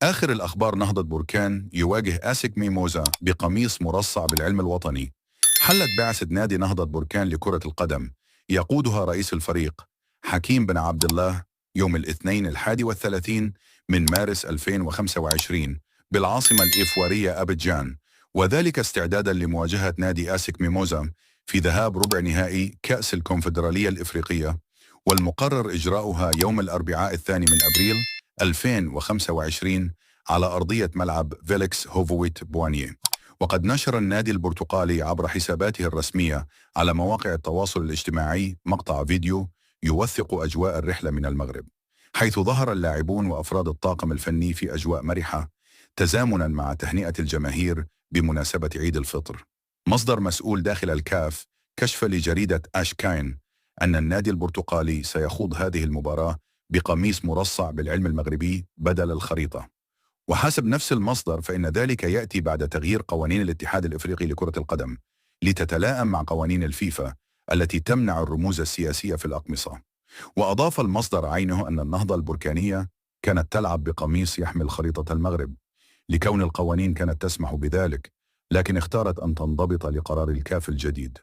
آخر الأخبار: نهضة بركان يواجه آسك ميموزا بقميص مرصع بالعلم الوطني. حلت بعثة نادي نهضة بركان لكرة القدم يقودها رئيس الفريق حكيم بن عبد الله يوم الاثنين 31 من مارس 2025 بالعاصمة الإيفوارية أبيجان، وذلك استعدادا لمواجهة نادي آسك ميموزا في ذهاب ربع نهائي كأس الكونفدرالية الإفريقية، والمقرر إجراؤها يوم الأربعاء 2 من أبريل 2025 على أرضية ملعب فيليكس هوفويت بوانيه. وقد نشر النادي البرتقالي عبر حساباته الرسمية على مواقع التواصل الاجتماعي مقطع فيديو يوثق أجواء الرحلة من المغرب، حيث ظهر اللاعبون وأفراد الطاقم الفني في أجواء مرحة تزامنا مع تهنئة الجماهير بمناسبة عيد الفطر. مصدر مسؤول داخل الكاف كشف لجريدة أشكاين أن النادي البرتقالي سيخوض هذه المباراة بقميص مرصع بالعلم المغربي بدل الخريطة. وحسب نفس المصدر فإن ذلك يأتي بعد تغيير قوانين الاتحاد الإفريقي لكرة القدم لتتلائم مع قوانين الفيفا التي تمنع الرموز السياسية في الأقمصة. وأضاف المصدر عينه أن النهضة البركانية كانت تلعب بقميص يحمل خريطة المغرب لكون القوانين كانت تسمح بذلك، لكن اختارت أن تنضبط لقرار الكاف الجديد.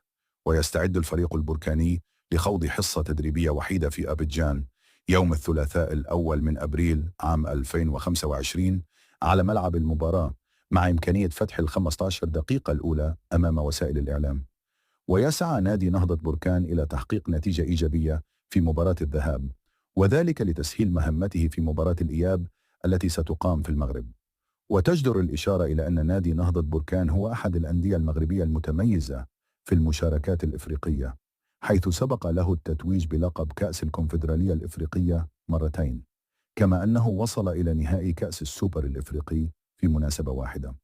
ويستعد الفريق البركاني لخوض حصة تدريبية وحيدة في أبيجان يوم الثلاثاء الأول من أبريل عام 2025 على ملعب المباراة، مع إمكانية فتح ال15 دقيقة الأولى أمام وسائل الإعلام. ويسعى نادي نهضة بركان إلى تحقيق نتيجة إيجابية في مباراة الذهاب، وذلك لتسهيل مهمته في مباراة الإياب التي ستقام في المغرب. وتجدر الإشارة إلى أن نادي نهضة بركان هو أحد الأندية المغربية المتميزة في المشاركات الإفريقية، حيث سبق له التتويج بلقب كأس الكونفدرالية الإفريقية مرتين، كما أنه وصل إلى نهائي كأس السوبر الإفريقي في مناسبة واحدة.